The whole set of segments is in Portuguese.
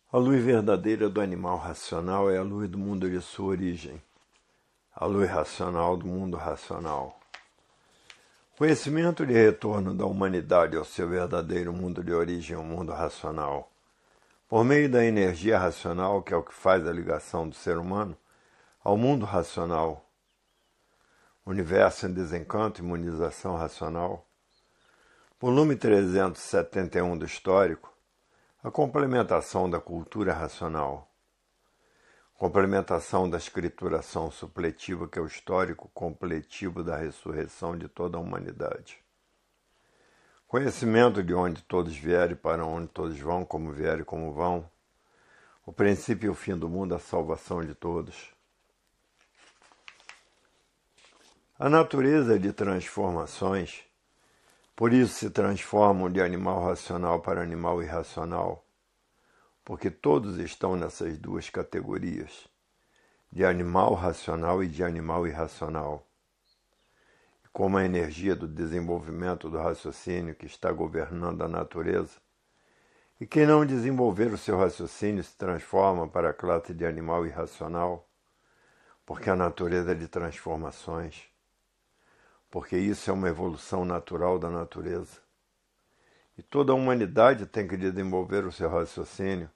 A luz verdadeira do animal racional é a luz do mundo de sua origem, a luz racional do mundo racional. Conhecimento de retorno da humanidade ao seu verdadeiro mundo de origem, o mundo racional, por meio da energia racional, que é o que faz a ligação do ser humano ao mundo racional, universo em desencanto, imunização racional. Volume 371 do Histórico, a complementação da cultura racional. Complementação da escrituração supletiva, que é o histórico completivo da ressurreição de toda a humanidade. Conhecimento de onde todos vierem, para onde todos vão, como vierem e como vão. O princípio e o fim do mundo, a salvação de todos. A natureza de transformações, por isso se transformam de animal racional para animal irracional, porque todos estão nessas duas categorias, de animal racional e de animal irracional. E como a energia do desenvolvimento do raciocínio que está governando a natureza, e quem não desenvolver o seu raciocínio se transforma para a classe de animal irracional, porque a natureza é de transformações, porque isso é uma evolução natural da natureza. E toda a humanidade tem que desenvolver o seu raciocínio,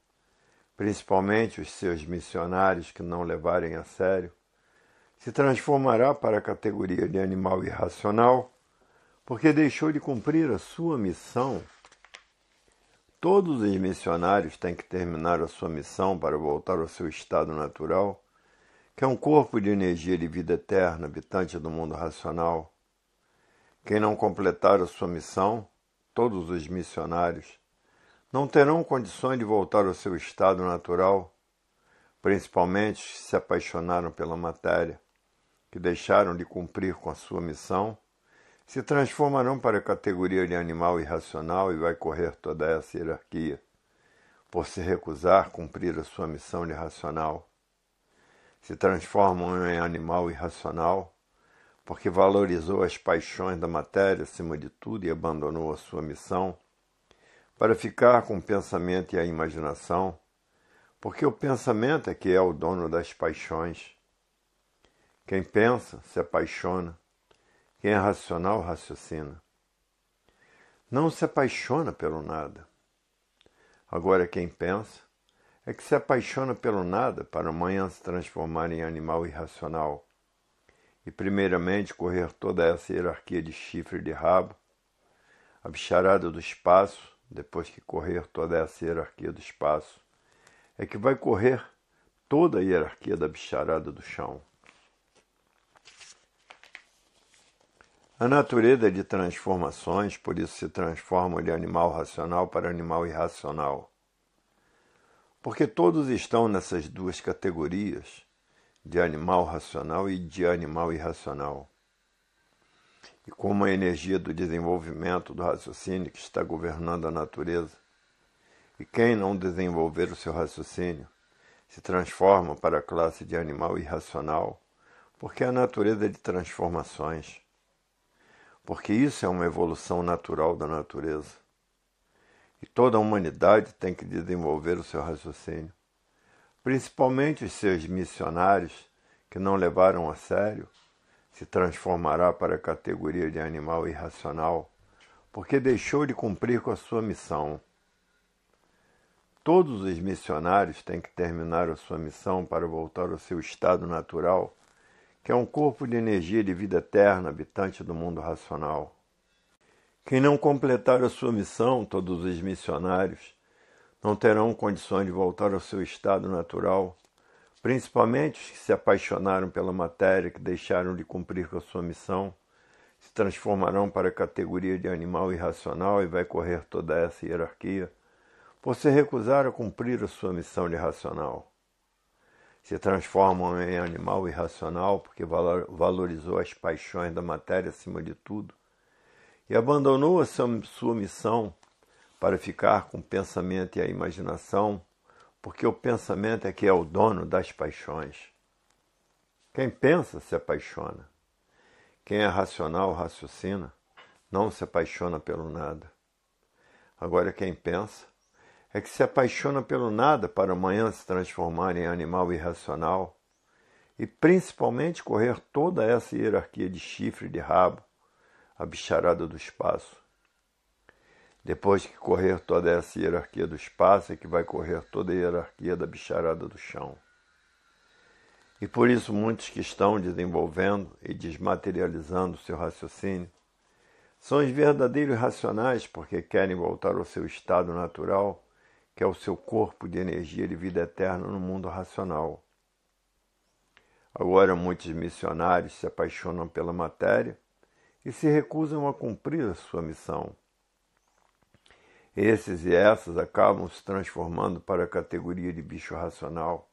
principalmente os seus missionários que não levarem a sério, se transformará para a categoria de animal irracional, porque deixou de cumprir a sua missão. Todos os missionários têm que terminar a sua missão para voltar ao seu estado natural, que é um corpo de energia de vida eterna, habitante do mundo racional. Quem não completar a sua missão, todos os missionários, não terão condições de voltar ao seu estado natural, principalmente se se apaixonaram pela matéria, que deixaram de cumprir com a sua missão, se transformarão para a categoria de animal irracional e vai correr toda essa hierarquia, por se recusar cumprir a sua missão de racional. Se transformam em animal irracional, porque valorizou as paixões da matéria acima de tudo e abandonou a sua missão, para ficar com o pensamento e a imaginação, porque o pensamento é que é o dono das paixões. Quem pensa se apaixona, quem é racional raciocina. Não se apaixona pelo nada. Agora quem pensa é que se apaixona pelo nada para amanhã se transformar em animal irracional, e primeiramente correr toda essa hierarquia de chifre e de rabo, a bicharada do espaço, depois que correr toda essa hierarquia do espaço, é que vai correr toda a hierarquia da bicharada do chão. A natureza é de transformações, por isso se transforma de animal racional para animal irracional. Porque todos estão nessas duas categorias, de animal racional e de animal irracional. E como a energia do desenvolvimento do raciocínio que está governando a natureza, e quem não desenvolver o seu raciocínio se transforma para a classe de animal irracional, porque a natureza é de transformações, porque isso é uma evolução natural da natureza. E toda a humanidade tem que desenvolver o seu raciocínio, principalmente os seus missionários, que não levaram a sério, se transformará para a categoria de animal irracional, porque deixou de cumprir com a sua missão. Todos os missionários têm que terminar a sua missão para voltar ao seu estado natural, que é um corpo de energia de vida eterna, habitante do mundo racional. Quem não completar a sua missão, todos os missionários, não terão condições de voltar ao seu estado natural, principalmente os que se apaixonaram pela matéria, que deixaram de cumprir com a sua missão, se transformarão para a categoria de animal irracional e vai correr toda essa hierarquia, por se recusar a cumprir a sua missão de racional. Se transformam em animal irracional porque valorizou as paixões da matéria acima de tudo e abandonou a sua missão para ficar com o pensamento e a imaginação, porque o pensamento é que é o dono das paixões. Quem pensa se apaixona. Quem é racional raciocina, não se apaixona pelo nada. Agora quem pensa é que se apaixona pelo nada para amanhã se transformar em animal irracional e principalmente correr toda essa hierarquia de chifre e de rabo, a bicharada do espaço. Depois que correr toda essa hierarquia do espaço é que vai correr toda a hierarquia da bicharada do chão. E por isso muitos que estão desenvolvendo e desmaterializando seu raciocínio são os verdadeiros racionais porque querem voltar ao seu estado natural, que é o seu corpo de energia de vida eterna no mundo racional. Agora muitos missionários se apaixonam pela matéria e se recusam a cumprir a sua missão. Esses e essas acabam se transformando para a categoria de bicho racional,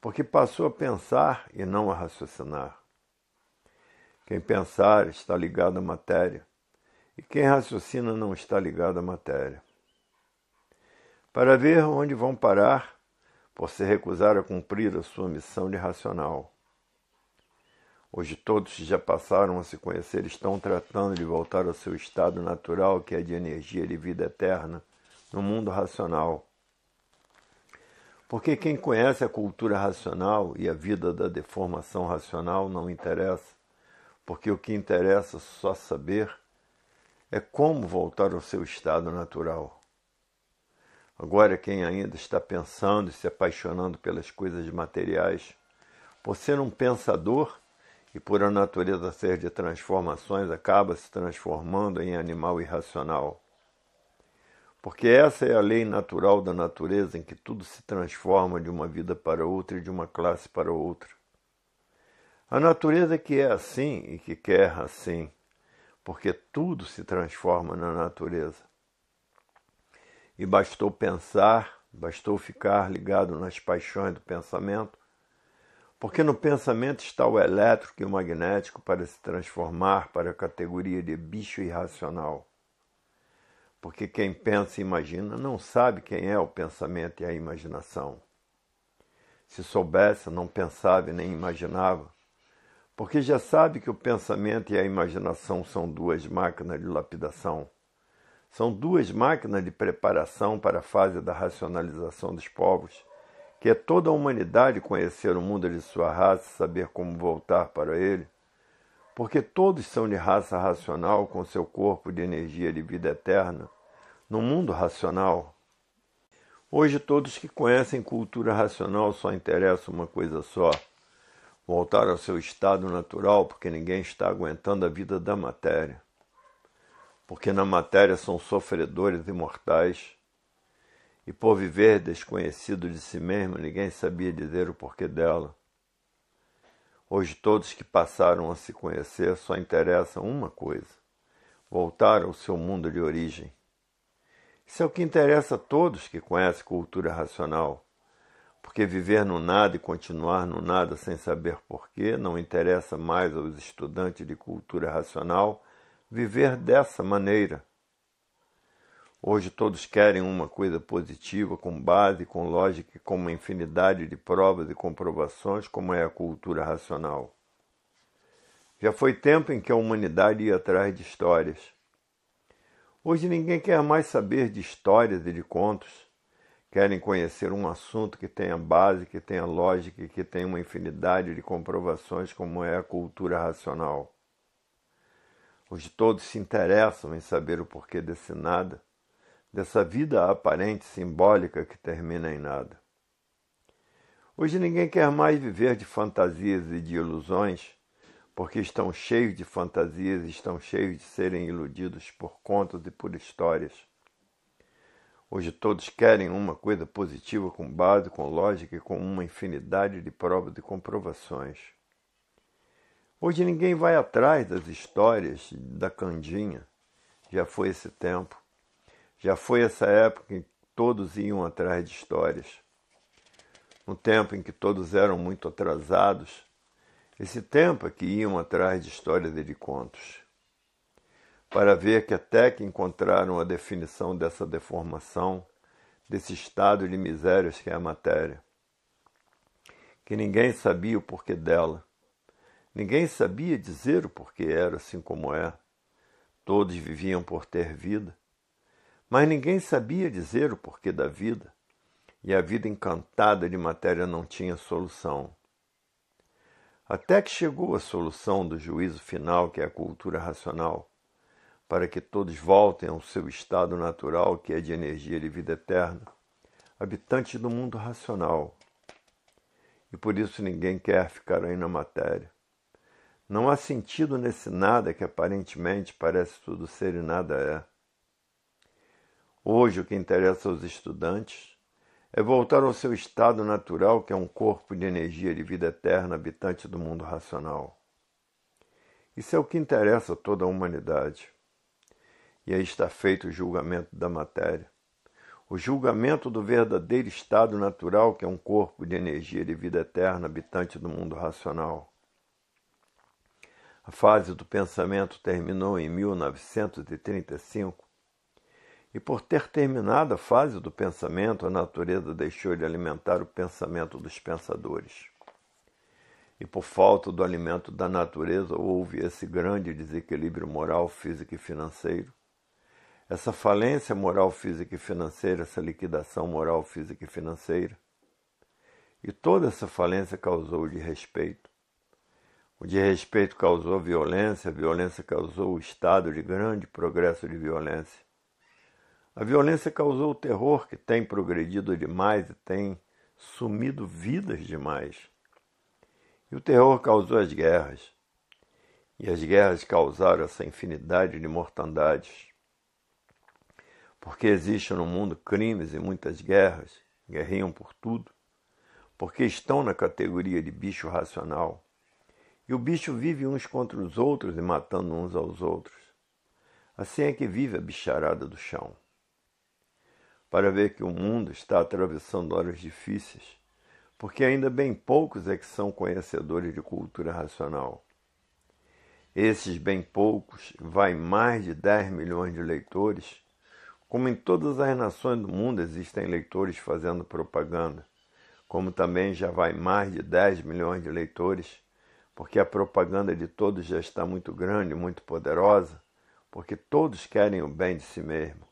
porque passou a pensar e não a raciocinar. Quem pensar está ligado à matéria, e quem raciocina não está ligado à matéria. Para ver onde vão parar, por se recusar a cumprir a sua missão de racional. Hoje todos que já passaram a se conhecer estão tratando de voltar ao seu estado natural, que é de energia de vida eterna, no mundo racional. Porque quem conhece a cultura racional e a vida da deformação racional não interessa, porque o que interessa só saber é como voltar ao seu estado natural. Agora quem ainda está pensando e se apaixonando pelas coisas materiais, por ser um pensador e por a natureza ser de transformações, acaba se transformando em animal irracional. Porque essa é a lei natural da natureza em que tudo se transforma de uma vida para outra e de uma classe para outra. A natureza que é assim e que quer assim, porque tudo se transforma na natureza. E bastou pensar, bastou ficar ligado nas paixões do pensamento, porque no pensamento está o elétrico e o magnético para se transformar para a categoria de bicho irracional. Porque quem pensa e imagina não sabe quem é o pensamento e a imaginação. Se soubesse, não pensava e nem imaginava, porque já sabe que o pensamento e a imaginação são duas máquinas de lapidação. São duas máquinas de preparação para a fase da racionalização dos povos, que é toda a humanidade conhecer o mundo de sua raça e saber como voltar para ele, porque todos são de raça racional com seu corpo de energia de vida eterna, no mundo racional. Hoje todos que conhecem cultura racional só interessam uma coisa só, voltar ao seu estado natural, porque ninguém está aguentando a vida da matéria. Porque na matéria são sofredores imortais, e por viver desconhecido de si mesmo, ninguém sabia dizer o porquê dela. Hoje todos que passaram a se conhecer só interessam uma coisa, voltar ao seu mundo de origem. Isso é o que interessa a todos que conhecem cultura racional, porque viver no nada e continuar no nada sem saber porquê não interessa mais aos estudantes de cultura racional viver dessa maneira. Hoje todos querem uma coisa positiva, com base, com lógica e com uma infinidade de provas e comprovações, como é a cultura racional. Já foi tempo em que a humanidade ia atrás de histórias. Hoje ninguém quer mais saber de histórias e de contos. Querem conhecer um assunto que tenha base, que tenha lógica e que tenha uma infinidade de comprovações, como é a cultura racional. Hoje todos se interessam em saber o porquê desse nada, dessa vida aparente simbólica que termina em nada. Hoje ninguém quer mais viver de fantasias e de ilusões, porque estão cheios de fantasias e estão cheios de serem iludidos por contos e por histórias. Hoje todos querem uma coisa positiva com base, com lógica e com uma infinidade de provas e comprovações. Hoje ninguém vai atrás das histórias da Candinha. Já foi esse tempo. Já foi essa época em que todos iam atrás de histórias. No tempo em que todos eram muito atrasados. Esse tempo é que iam atrás de histórias e de contos. Para ver que até que encontraram a definição dessa deformação, desse estado de misérias que é a matéria. Que ninguém sabia o porquê dela. Ninguém sabia dizer o porquê era assim como é. Todos viviam por ter vida, Mas ninguém sabia dizer o porquê da vida, e a vida encantada de matéria não tinha solução. Até que chegou a solução do juízo final, que é a cultura racional, para que todos voltem ao seu estado natural, que é de energia de vida eterna, habitantes do mundo racional. E por isso ninguém quer ficar aí na matéria. Não há sentido nesse nada que aparentemente parece tudo ser e nada é. Hoje o que interessa aos estudantes é voltar ao seu estado natural, que é um corpo de energia de vida eterna, habitante do mundo racional. Isso é o que interessa a toda a humanidade. E aí está feito o julgamento da matéria. O julgamento do verdadeiro estado natural, que é um corpo de energia de vida eterna, habitante do mundo racional. A fase do pensamento terminou em 1935, e por ter terminado a fase do pensamento, a natureza deixou de alimentar o pensamento dos pensadores. E por falta do alimento da natureza, houve esse grande desequilíbrio moral, físico e financeiro. Essa falência moral, física e financeira, essa liquidação moral, física e financeira. E toda essa falência causou o desrespeito. O desrespeito causou violência, a violência causou o estado de grande progresso de violência. A violência causou o terror, que tem progredido demais e tem sumido vidas demais. E o terror causou as guerras. E as guerras causaram essa infinidade de mortandades. Porque existem no mundo crimes e muitas guerras, guerreiam por tudo, porque estão na categoria de bicho racional. E o bicho vive uns contra os outros e matando uns aos outros. Assim é que vive a bicharada do chão. Para ver que o mundo está atravessando horas difíceis, porque ainda bem poucos é que são conhecedores de cultura racional. Esses bem poucos, vai mais de 10 milhões de leitores. Como em todas as nações do mundo existem leitores fazendo propaganda, como também já vai mais de 10 milhões de leitores, porque a propaganda de todos já está muito grande, muito poderosa, porque todos querem o bem de si mesmo.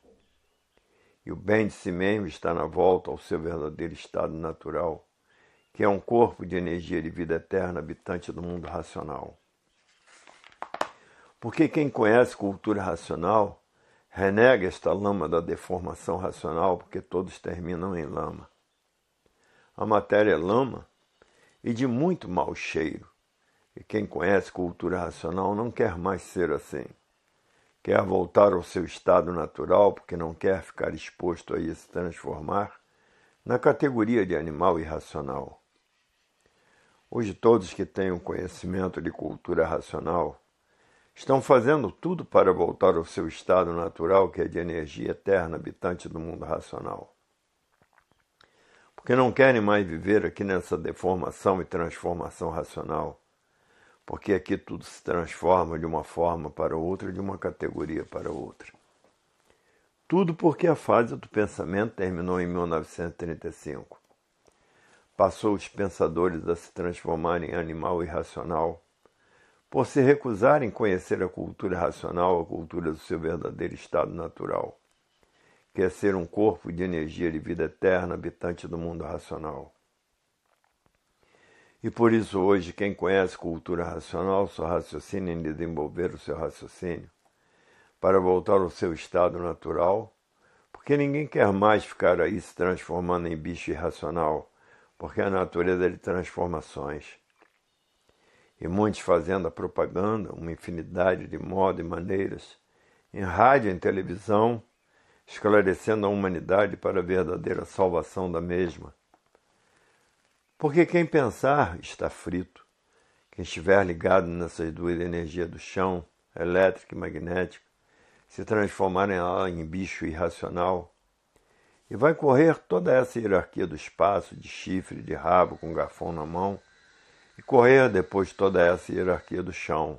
E o bem de si mesmo está na volta ao seu verdadeiro estado natural, que é um corpo de energia de vida eterna, habitante do mundo racional. Porque quem conhece cultura racional renega esta lama da deformação racional, porque todos terminam em lama. A matéria é lama e de muito mau cheiro. E quem conhece cultura racional não quer mais ser assim. Quer voltar ao seu estado natural, porque não quer ficar exposto a se transformar na categoria de animal irracional. Hoje todos que têm o conhecimento de cultura racional estão fazendo tudo para voltar ao seu estado natural, que é de energia eterna, habitante do mundo racional. Porque não querem mais viver aqui nessa deformação e transformação racional, porque aqui tudo se transforma de uma forma para outra, de uma categoria para outra. Tudo porque a fase do pensamento terminou em 1935. Passou os pensadores a se transformarem em animal irracional, por se recusarem a conhecer a cultura racional, a cultura do seu verdadeiro estado natural, que é ser um corpo de energia de vida eterna, habitante do mundo racional. E por isso hoje quem conhece cultura racional só raciocina em desenvolver o seu raciocínio para voltar ao seu estado natural, porque ninguém quer mais ficar aí se transformando em bicho irracional, porque a natureza é de transformações. E muitos fazendo a propaganda, uma infinidade de modos e maneiras, em rádio e em televisão, esclarecendo a humanidade para a verdadeira salvação da mesma. Porque quem pensar está frito. Quem estiver ligado nessas duas energias do chão, elétrica e magnética, se transformarem em bicho irracional, e vai correr toda essa hierarquia do espaço, de chifre, de rabo, com garfão na mão, e correr depois toda essa hierarquia do chão.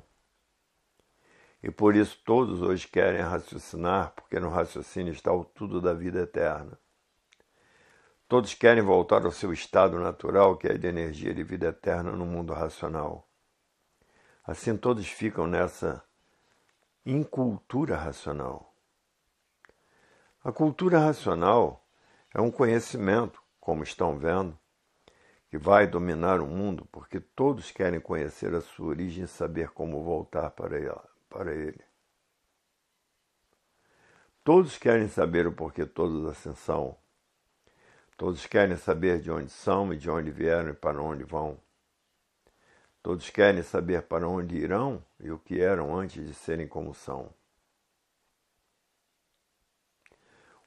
E por isso todos hoje querem raciocinar, porque no raciocínio está o tudo da vida eterna. Todos querem voltar ao seu estado natural, que é de energia de vida eterna no mundo racional. Assim todos ficam nessa incultura racional. A cultura racional é um conhecimento, como estão vendo, que vai dominar o mundo porque todos querem conhecer a sua origem e saber como voltar para ele. Todos querem saber o porquê todos assim são. Todos querem saber de onde são e de onde vieram e para onde vão. Todos querem saber para onde irão e o que eram antes de serem como são.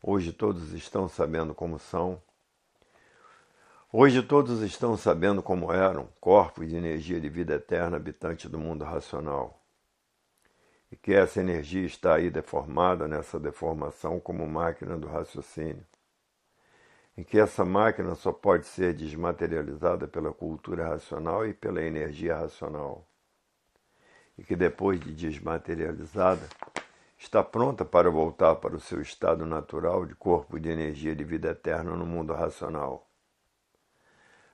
Hoje todos estão sabendo como são. Hoje todos estão sabendo como eram, corpos de energia de vida eterna habitantes do mundo racional. E que essa energia está aí deformada nessa deformação como máquina do raciocínio. Em que essa máquina só pode ser desmaterializada pela cultura racional e pela energia racional. E que depois de desmaterializada, está pronta para voltar para o seu estado natural de corpo de energia de vida eterna no mundo racional.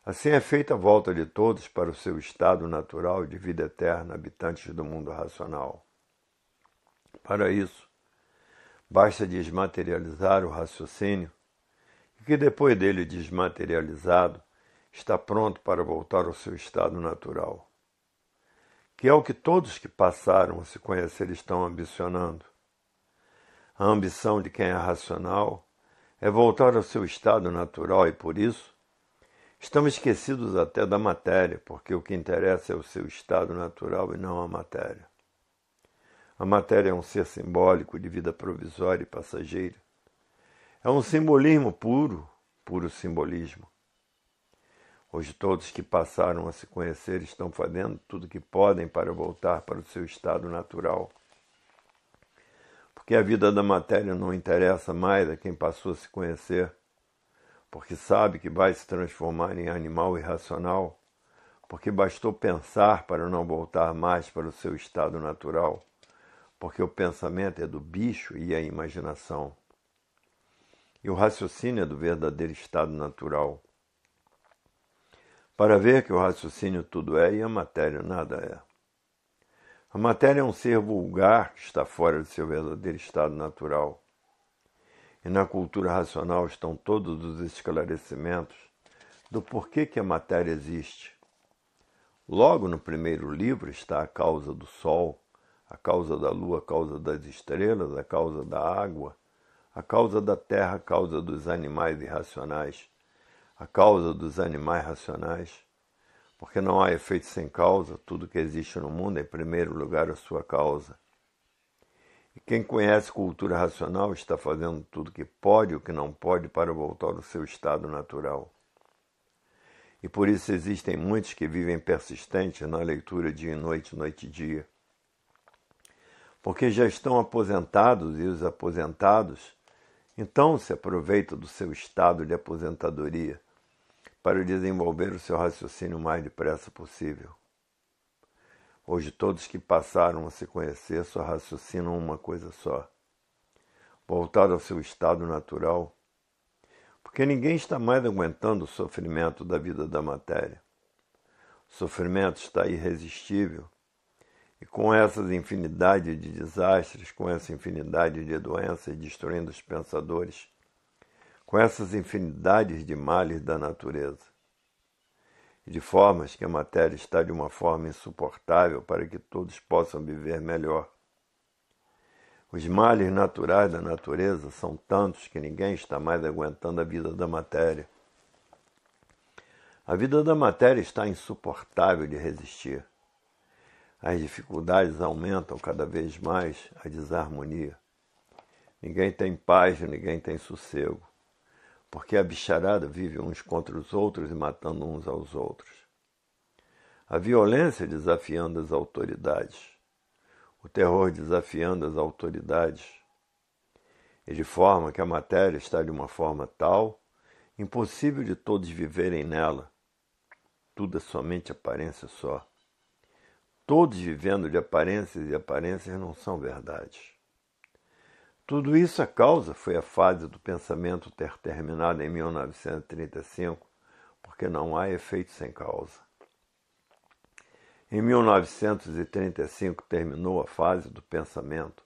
Assim é feita a volta de todos para o seu estado natural de vida eterna, habitantes do mundo racional. Para isso, basta desmaterializar o raciocínio, e que depois dele desmaterializado, está pronto para voltar ao seu estado natural, que é o que todos que passaram a se conhecer estão ambicionando. A ambição de quem é racional é voltar ao seu estado natural e, por isso, estamos esquecidos até da matéria, porque o que interessa é o seu estado natural e não a matéria. A matéria é um ser simbólico de vida provisória e passageira. É um simbolismo puro, puro simbolismo. Hoje todos que passaram a se conhecer estão fazendo tudo o que podem para voltar para o seu estado natural. Porque a vida da matéria não interessa mais a quem passou a se conhecer, porque sabe que vai se transformar em animal irracional, porque bastou pensar para não voltar mais para o seu estado natural, porque o pensamento é do bicho e a imaginação. E o raciocínio é do verdadeiro estado natural. Para ver que o raciocínio tudo é e a matéria nada é. A matéria é um ser vulgar que está fora do seu verdadeiro estado natural. E na cultura racional estão todos os esclarecimentos do porquê que a matéria existe. Logo no primeiro livro está a causa do sol, a causa da lua, a causa das estrelas, a causa da água, a causa da terra, a causa dos animais irracionais, a causa dos animais racionais, porque não há efeito sem causa, tudo que existe no mundo é, em primeiro lugar, a sua causa. E quem conhece cultura racional está fazendo tudo o que pode e o que não pode para voltar ao seu estado natural. E por isso existem muitos que vivem persistentes na leitura dia e noite, noite e dia. Porque já estão aposentados e os aposentados então se aproveitam do seu estado de aposentadoria para desenvolver o seu raciocínio o mais depressa possível. Hoje todos que passaram a se conhecer só raciocinam uma coisa só: voltar ao seu estado natural, porque ninguém está mais aguentando o sofrimento da vida da matéria. O sofrimento está irresistível, e com essas infinidade de desastres, com essa infinidade de doenças destruindo os pensadores, com essas infinidades de males da natureza, e de formas que a matéria está de uma forma insuportável para que todos possam viver melhor. Os males naturais da natureza são tantos que ninguém está mais aguentando a vida da matéria. A vida da matéria está insuportável de resistir. As dificuldades aumentam cada vez mais, a desarmonia. Ninguém tem paz, ninguém tem sossego, porque a bicharada vive uns contra os outros e matando uns aos outros. A violência desafiando as autoridades, o terror desafiando as autoridades, e de forma que a matéria está de uma forma tal, impossível de todos viverem nela. Tudo é somente aparência só. Todos vivendo de aparências e aparências não são verdades. Tudo isso a causa foi a fase do pensamento ter terminado em 1935, porque não há efeito sem causa. Em 1935 terminou a fase do pensamento,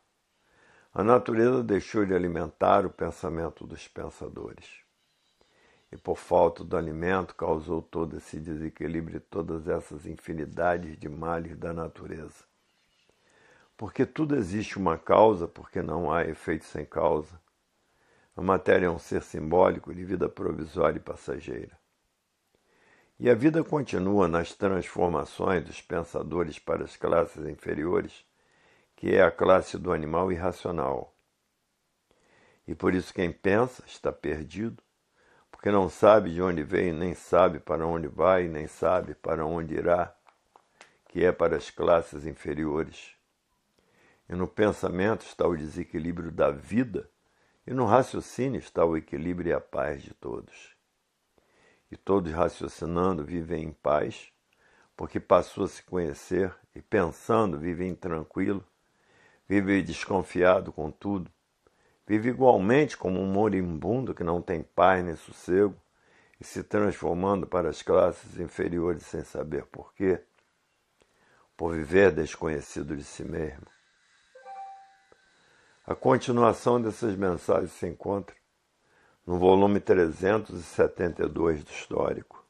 A natureza deixou de alimentar o pensamento dos pensadores. E por falta do alimento causou todo esse desequilíbrio e todas essas infinidades de males da natureza. Porque tudo existe uma causa, porque não há efeito sem causa. A matéria é um ser simbólico de vida provisória e passageira. E a vida continua nas transformações dos pensadores para as classes inferiores, que é a classe do animal irracional. E por isso quem pensa está perdido, porque não sabe de onde veio, nem sabe para onde vai, nem sabe para onde irá, que é para as classes inferiores. E no pensamento está o desequilíbrio da vida, e no raciocínio está o equilíbrio e a paz de todos. E todos raciocinando vivem em paz, porque passou a se conhecer, e pensando vivem tranquilo, vive desconfiado com tudo, vive igualmente como um moribundo que não tem paz nem sossego, e se transformando para as classes inferiores sem saber porquê, por viver desconhecido de si mesmo. A continuação dessas mensagens se encontra no volume 372 do Histórico.